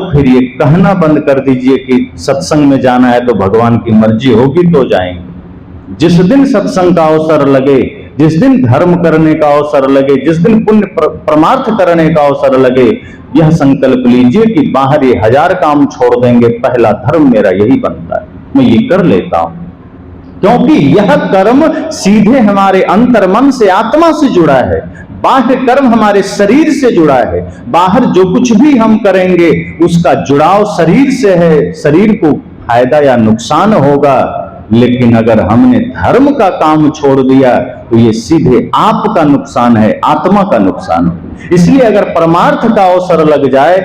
फिर ये कहना बंद कर दीजिए कि सत्संग में जाना है तो भगवान की मर्जी होगी तो जाएंगे। जिस दिन सत्संग का अवसर लगे, जिस दिन धर्म करने का अवसर लगे, जिस दिन पुण्य परमार्थ करने का अवसर लगे, यह संकल्प लीजिए कि बाहर ये 1000 काम छोड़ देंगे, पहला धर्म मेरा यही बनता है, मैं ये कर लेता हूं। क्योंकि यह कर्म सीधे हमारे अंतर मन से, आत्मा से जुड़ा है। बाह्य कर्म हमारे शरीर से जुड़ा है। बाहर जो कुछ भी हम करेंगे उसका जुड़ाव शरीर से है, शरीर को फायदा या नुकसान होगा। लेकिन अगर हमने धर्म का काम छोड़ दिया तो ये सीधे आपका नुकसान है, आत्मा का नुकसान है। इसलिए अगर परमार्थ का अवसर लग जाए,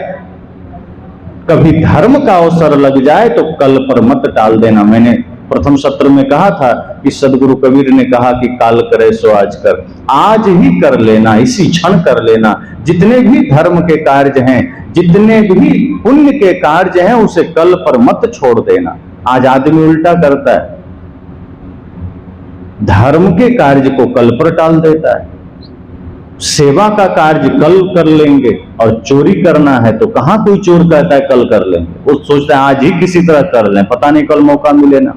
कभी धर्म का अवसर लग जाए, तो कल पर मत टाल देना। मैंने प्रथम सत्र में कहा था कि सदगुरु कबीर ने कहा कि काल करे सो आज कर, आज ही कर लेना, इसी क्षण कर लेना। जितने भी धर्म के कार्य हैं, जितने भी पुण्य के कार्य हैं, उसे कल पर मत छोड़ देना। आज आदमी उल्टा करता है, धर्म के कार्य को कल पर टाल देता है। सेवा का कार्य कल कर लेंगे, और चोरी करना है तो कहां कोई चोर कहता है कल कर लेंगे, वो सोचता है आज ही किसी तरह कर लें, पता नहीं कल मौका मिले ना।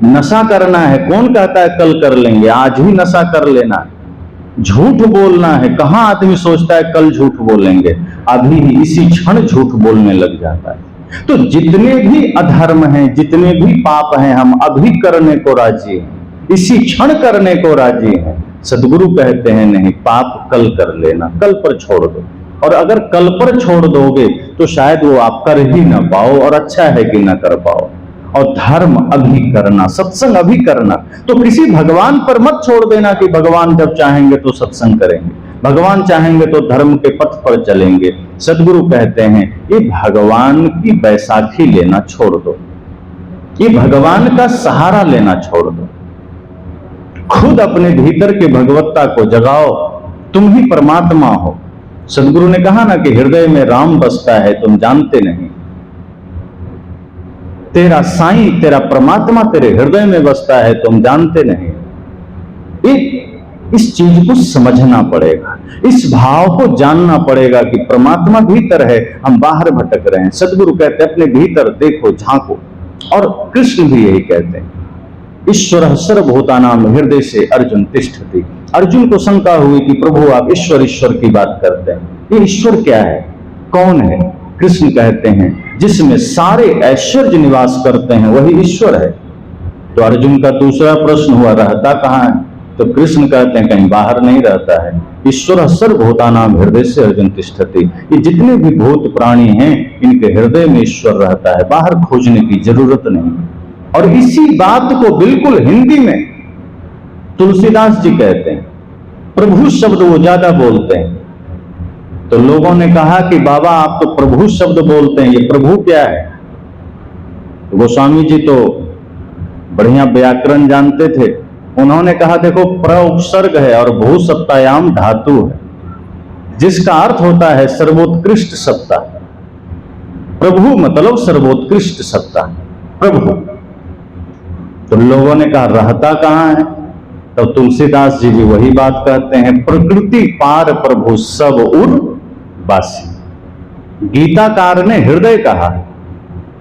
नशा करना है, कौन कहता है कल कर लेंगे, आज ही नशा कर लेना है। झूठ बोलना है, कहां आदमी सोचता है कल झूठ बोलेंगे, अभी ही इसी क्षण झूठ बोलने लग जाता है। तो जितने भी अधर्म हैं, जितने भी पाप हैं, हम अभी करने को राजी हैं, इसी क्षण करने को राजी हैं। सदगुरु कहते हैं नहीं, पाप कल कर लेना, कल पर छोड़ दो। और अगर कल पर छोड़ दोगे तो शायद वो आप कर ही ना पाओ, और अच्छा है कि ना कर पाओ। और धर्म अभी करना, सत्संग अभी करना। तो किसी भगवान पर मत छोड़ देना कि भगवान जब चाहेंगे तो सत्संग करेंगे, भगवान चाहेंगे तो धर्म के पथ पर चलेंगे। सदगुरु कहते हैं ये भगवान की बैसाखी लेना छोड़ दो, ये भगवान का सहारा लेना छोड़ दो। खुद अपने भीतर के भगवत्ता को जगाओ, तुम ही परमात्मा हो। सदगुरु ने कहा ना कि हृदय में राम बसता है, तुम जानते नहीं। तेरा साईं, तेरा परमात्मा तेरे हृदय में बसता है, तुम जानते नहीं। इस चीज को समझना पड़ेगा, इस भाव को जानना पड़ेगा कि परमात्मा भीतर है, हम बाहर भटक रहे हैं। सदगुरु कहते हैं अपने भीतर देखो, झांको। और कृष्ण भी यही कहते हैं, ईश्वर सर्वभूतानां हृदय से अर्जुन तिष्ठति। अर्जुन को शंका हुई कि प्रभु आप ईश्वर ईश्वर की बात करते हैं, ये ईश्वर क्या है, कौन है? कृष्ण कहते हैं जिसमें सारे ऐश्वर्य निवास करते हैं वही ईश्वर है। तो अर्जुन का दूसरा प्रश्न हुआ, रहता कहाँ है? तो कृष्ण कहते हैं कहीं बाहर नहीं रहता है। ईश्वर सर्वभूतानां हृदय से अर्जुन तिष्ठति। ये जितने भी भूत प्राणी हैं, इनके हृदय में ईश्वर रहता है, बाहर खोजने की जरूरत नहीं। और इसी बात को बिल्कुल हिंदी में तुलसीदास जी कहते हैं। प्रभु शब्द वो ज्यादा बोलते हैं। तो लोगों ने कहा कि बाबा आप तो प्रभु शब्द बोलते हैं, ये प्रभु क्या है? तो गोस्वामी जी तो बढ़िया व्याकरण जानते थे। उन्होंने कहा देखो, प्र उपसर्ग है और भू सत्तायाम धातु है, जिसका अर्थ होता है सर्वोत्कृष्ट सत्ता। प्रभु मतलब सर्वोत्कृष्ट सत्ता, प्रभु। तो लोगों ने कहा रहता कहाँ है? तो तुलसीदास जी भी वही बात कहते हैं, प्रकृति पार प्रभु सब उर वासी। गीताकार ने हृदय कहा,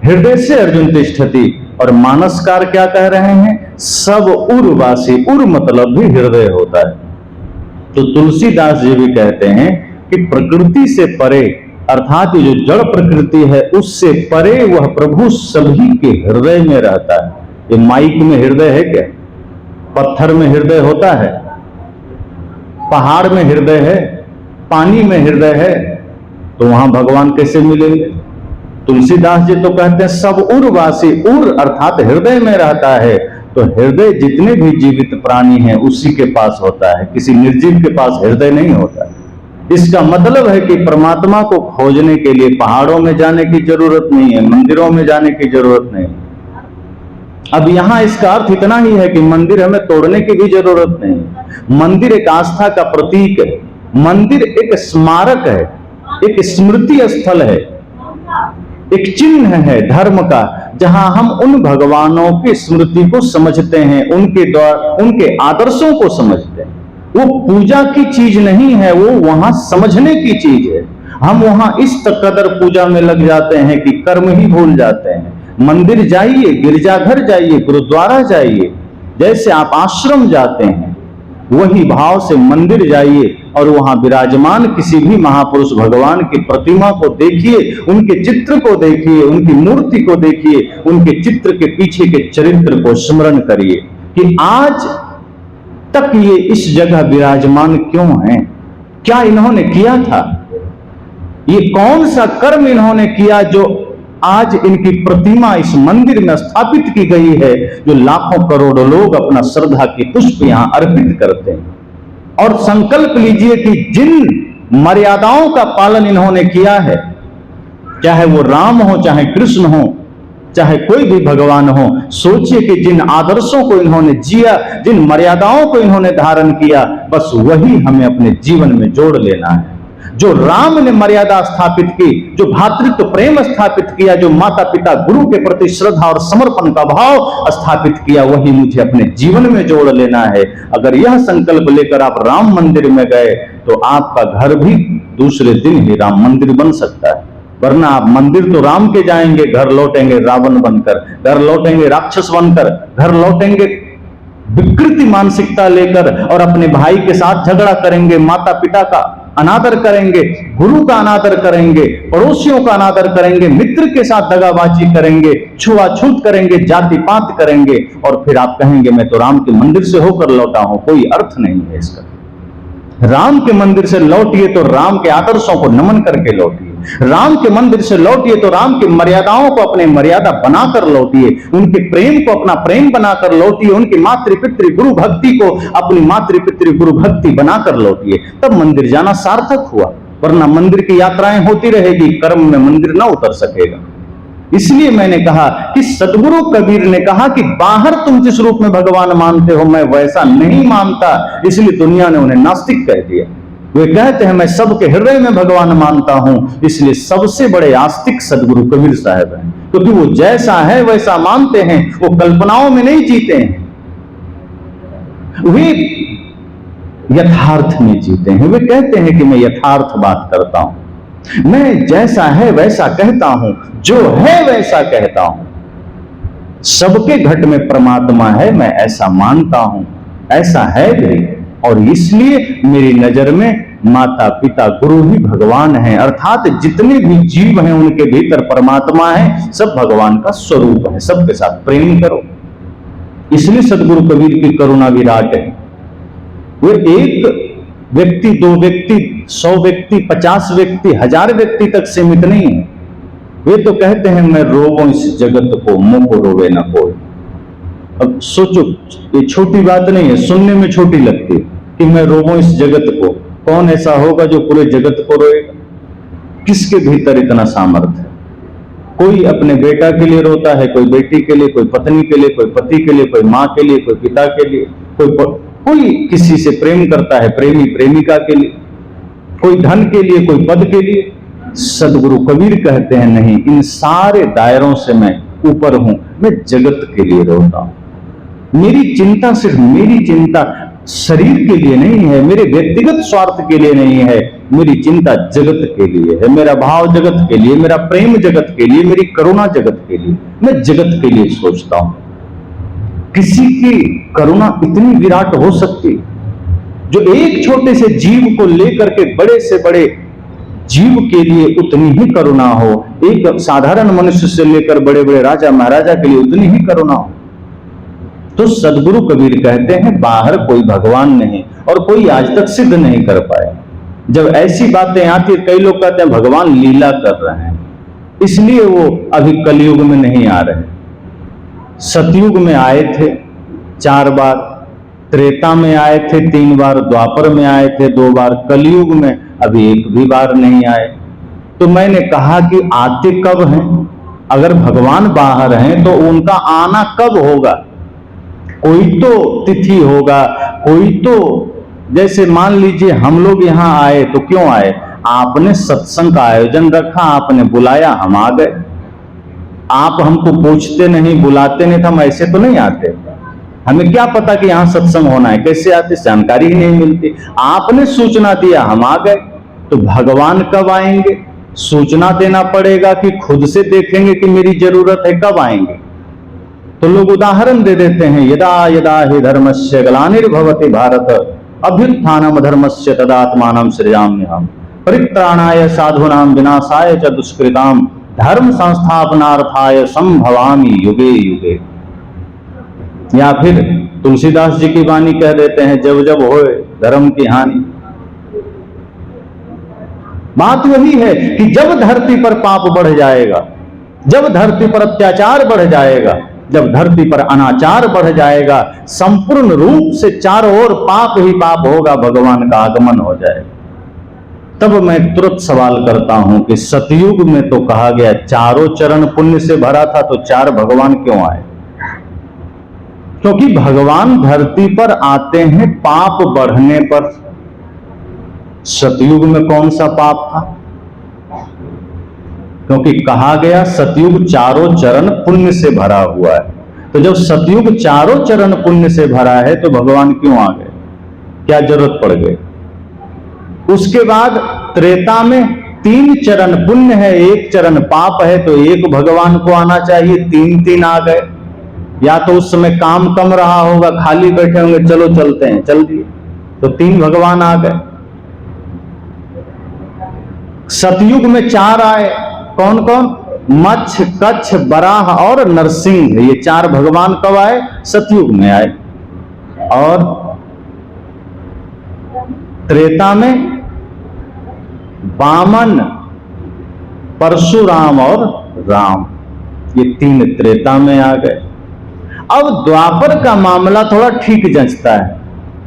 हृदय से अर्जुन तिष्ठति। और मानसकार क्या कह रहे हैं? सब उर्वासी। उर मतलब भी हृदय होता है। तो तुलसीदास जी भी कहते हैं कि प्रकृति से परे, अर्थात जो जड़ प्रकृति है उससे परे वह प्रभु सभी के हृदय में रहता है। ये माइक में हृदय है क्या? पत्थर में हृदय होता है? पहाड़ में हृदय है? पानी में हृदय है? तो वहां भगवान कैसे मिलेंगे? तुलसीदास जी तो कहते हैं सब उर्वासी। उर अर्थात हृदय में रहता है। तो हृदय जितने भी जीवित प्राणी हैं उसी के पास होता है, किसी निर्जीव के पास हृदय नहीं होता है। इसका मतलब है कि परमात्मा को खोजने के लिए पहाड़ों में जाने की जरूरत नहीं है, मंदिरों में जाने की जरूरत नहीं। अब यहां इसका अर्थ इतना ही है कि मंदिर हमें तोड़ने की भी जरूरत नहीं। मंदिर एक आस्था का प्रतीक है, मंदिर एक स्मारक है, एक स्मृति स्थल है, एक चिन्ह है धर्म का, जहां हम उन भगवानों की स्मृति को समझते हैं, उनके द्वारा उनके आदर्शों को समझते हैं। वो पूजा की चीज नहीं है, वो वहां समझने की चीज है। हम वहां इस कदर पूजा में लग जाते हैं कि कर्म ही भूल जाते हैं। मंदिर जाइए, गिरजाघर जाइए, गुरुद्वारा जाइए, जैसे आप आश्रम जाते हैं वही भाव से मंदिर जाइए और वहां विराजमान किसी भी महापुरुष भगवान की प्रतिमा को देखिए, उनके चित्र को देखिए, उनकी मूर्ति को देखिए, उनके चित्र के पीछे के चरित्र को स्मरण करिए कि आज तक ये इस जगह विराजमान क्यों हैं, क्या इन्होंने किया था, ये कौन सा कर्म इन्होंने किया जो आज इनकी प्रतिमा इस मंदिर में स्थापित की गई है, जो लाखों करोड़ों लोग अपना श्रद्धा की पुष्प यहां अर्पित करते हैं। और संकल्प लीजिए कि जिन मर्यादाओं का पालन इन्होंने किया है, चाहे वो राम हो, चाहे कृष्ण हो, चाहे कोई भी भगवान हो, सोचिए कि जिन आदर्शों को इन्होंने जिया, जिन मर्यादाओं को इन्होंने धारण किया, बस वही हमें अपने जीवन में जोड़ लेना है। जो राम ने मर्यादा स्थापित की, जो भातृत्व प्रेम स्थापित किया, जो माता पिता गुरु के प्रति श्रद्धा और समर्पण का भाव स्थापित किया, वही मुझे अपने जीवन में जोड़ लेना है। अगर यह संकल्प लेकर आप राम मंदिर में गए तो आपका घर भी दूसरे दिन ही राम मंदिर बन सकता है। वरना आप मंदिर तो राम के जाएंगे, घर लौटेंगे रावण बनकर, घर लौटेंगे राक्षस बनकर, घर लौटेंगे विकृति मानसिकता लेकर और अपने भाई के साथ झगड़ा करेंगे, माता पिता का अनादर करेंगे, गुरु का अनादर करेंगे, पड़ोसियों का अनादर करेंगे, मित्र के साथ दगाबाजी करेंगे, छुआछूत करेंगे, जाति पात करेंगे और फिर आप कहेंगे मैं तो राम के मंदिर से होकर लौटा हूं। कोई अर्थ नहीं है इसका। राम के मंदिर से लौटिए तो राम के आदर्शों को नमन करके लौटिए, राम के मंदिर से लौटिए तो राम की मर्यादाओं को अपने मर्यादा बनाकर लौटिए, उनके प्रेम को अपना प्रेम बनाकर लौटिए, उनकी मातृपितृ गुरु भक्ति को अपनी मातृपितृ गुरु भक्ति बनाकर लौटिए, तब मंदिर जाना सार्थक हुआ। वरना मंदिर की यात्राएं होती रहेगी, कर्म में मंदिर ना उतर सकेगा। इसलिए मैंने कहा कि सदगुरु कबीर ने कहा कि बाहर तुम जिस रूप में भगवान मानते हो मैं वैसा नहीं मानता, इसलिए दुनिया ने उन्हें नास्तिक कह दिया। वे कहते हैं मैं सबके हृदय में भगवान मानता हूं, इसलिए सबसे बड़े आस्तिक सदगुरु कबीर साहब हैं, क्योंकि वो जैसा है वैसा मानते हैं, वो कल्पनाओं में नहीं जीते हैं, वे यथार्थ में जीते हैं। वे कहते हैं कि मैं यथार्थ बात करता हूं, मैं जैसा है वैसा कहता हूं, जो है वैसा कहता हूं, सबके घट में परमात्मा है, मैं ऐसा मानता हूं, ऐसा है भी, और इसलिए मेरी नजर में माता पिता गुरु ही भगवान हैं, अर्थात जितने भी जीव हैं उनके भीतर परमात्मा है, सब भगवान का स्वरूप है, सबके साथ प्रेम करो। इसलिए सदगुरु कबीर की करुणा विराट है। वे एक व्यक्ति, दो व्यक्ति, 100 व्यक्ति, 50 व्यक्ति, 1000 व्यक्ति तक सीमित नहीं है। वे तो कहते हैं मैं रोवूं इस जगत को, मुंह को रोवे न कोई। अब सोचो, ये छोटी बात नहीं है, सुनने में छोटी लगती है कि मैं रोवूं इस जगत को। कौन ऐसा होगा जो पूरे जगत को रोएगा? किसके भीतर इतना सामर्थ्य है? कोई अपने बेटा के लिए रोता है, कोई बेटी के लिए, कोई पत्नी के लिए, कोई पति के लिए, कोई माँ के लिए, कोई पिता के लिए, कोई किसी से प्रेम करता है, प्रेमी प्रेमिका के लिए, कोई धन के लिए, कोई पद के लिए। सदगुरु कबीर कहते हैं नहीं, इन सारे दायरों से मैं ऊपर हूं, मैं जगत के लिए रोता हूं। मेरी चिंता सिर्फ मेरी चिंता शरीर के लिए नहीं है, मेरे व्यक्तिगत स्वार्थ के लिए नहीं है, मेरी चिंता जगत के लिए है, मेरा भाव जगत के लिए, मेरा प्रेम जगत के लिए, मेरी करुणा जगत के लिए, मैं जगत के लिए सोचता हूं। किसी की करुणा इतनी विराट हो सकती जो एक छोटे से जीव को लेकर के बड़े से बड़े जीव के लिए उतनी ही करुणा हो, एक साधारण मनुष्य से लेकर बड़े बड़े राजा महाराजा के लिए उतनी ही करुणा हो। तो सदगुरु कबीर कहते हैं बाहर कोई भगवान नहीं और कोई आज तक सिद्ध नहीं कर पाया। जब ऐसी बातें आती है, कई लोग कहते हैं भगवान लीला कर रहे हैं, इसलिए वो अभी कलयुग में नहीं आ रहे। सतयुग में आए थे 4 बार, त्रेता में आए थे 3 बार, द्वापर में आए थे 2 बार, कलयुग में अभी 1 भी बार नहीं आए। तो मैंने कहा कि आते कब हैं? अगर भगवान बाहर हैं तो उनका आना कब होगा? कोई तो तिथि होगा, कोई तो, जैसे मान लीजिए हम लोग यहाँ आए तो क्यों आए? आपने सत्संग का आयोजन रखा, आपने बुलाया, हम आ गए। आप हमको पूछते नहीं, बुलाते नहीं, तो हम ऐसे तो नहीं आते। हमें क्या पता कि यहाँ सत्संग होना है, कैसे आते? जानकारी ही नहीं मिलती। आपने सूचना दिया, हम आ गए। तो भगवान कब आएंगे? सूचना देना पड़ेगा कि खुद से देखेंगे कि मेरी जरूरत है, कब आएंगे? तो लोग उदाहरण दे देते हैं, यदा यदा हि धर्मस्य ग्लानिर्भवति भारत अभ्युत्थानम धर्मस्य तदात्मानं सृजाम्यहम् परित्राणाय साधूनां विनाशाय च दुष्कृतां धर्म संस्थापनार्थाय संभवामि युगे युगे। या फिर तुलसीदास जी की वाणी कह देते हैं, जब जब होए धर्म की हानि। बात वही है कि जब धरती पर पाप बढ़ जाएगा, जब धरती पर अत्याचार बढ़ जाएगा, जब धरती पर अनाचार बढ़ जाएगा, संपूर्ण रूप से चारों ओर पाप ही पाप होगा, भगवान का आगमन हो जाएगा। तब मैं तुरंत सवाल करता हूं कि सतयुग में तो कहा गया चारों चरण पुण्य से भरा था, तो चार भगवान क्यों आए? क्योंकि भगवान धरती पर आते हैं पाप बढ़ने पर। सतयुग में कौन सा पाप था? क्योंकि कहा गया सतयुग चारों चरण पुण्य से भरा हुआ है। तो जब सतयुग चारों चरण पुण्य से भरा है तो भगवान क्यों आ गए? क्या जरूरत पड़ गई? उसके बाद त्रेता में 3 चरण पुण्य है, 1 चरण पाप है, तो एक भगवान को आना चाहिए, 3 आ गए। या तो उस समय काम कम रहा होगा, खाली बैठे होंगे, चलो चलते हैं, चल दिए, तो 3 भगवान आ गए। सतयुग में 4 आए, कौन कौन? मच्छ, कच्छ, बराह और नरसिंह। ये 4 भगवान कब आए? सतयुग में आए। और त्रेता में वामन, परशुराम और राम, ये 3 त्रेता में आ गए। अब द्वापर का मामला थोड़ा ठीक जचता है।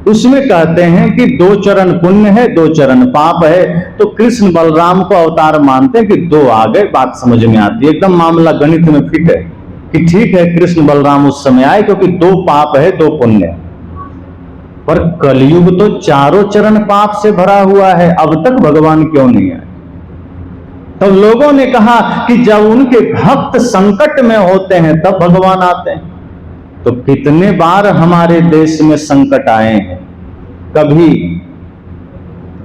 उसमें कहते हैं कि 2 चरण पुण्य है, 2 चरण पाप है, तो कृष्ण बलराम को अवतार मानते हैं कि 2 आ गए, बात समझ में आती है, एकदम मामला गणित में फिट है कि ठीक है कृष्ण बलराम उस समय आए क्योंकि 2 पाप है, 2 पुण्य है। पर कलयुग तो चारों चरण पाप से भरा हुआ है, अब तक भगवान क्यों नहीं आए? तो लोगों ने कहा कि जब उनके भक्त संकट में होते हैं तब भगवान आते हैं। तो कितने बार हमारे देश में संकट आए हैं, कभी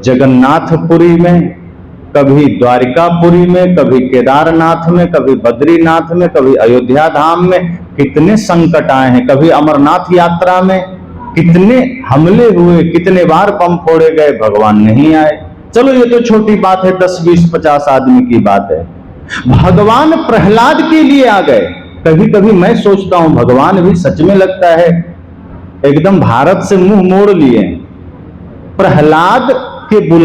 जगन्नाथपुरी में, कभी द्वारिकापुरी में, कभी केदारनाथ में, कभी बद्रीनाथ में, कभी अयोध्या धाम में, कितने संकट आए हैं। कभी अमरनाथ यात्रा में कितने हमले हुए, कितने बार बम फोड़े गए, भगवान नहीं आए। चलो ये तो छोटी बात है, 10, 20, 50 आदमी की बात है। भगवान प्रहलाद के लिए आ गए। कभी कभी मैं सोचता हूं भगवान भी सच में लगता है एकदम भारत से मुंह मोड़ लिए। प्रहलाद के बुला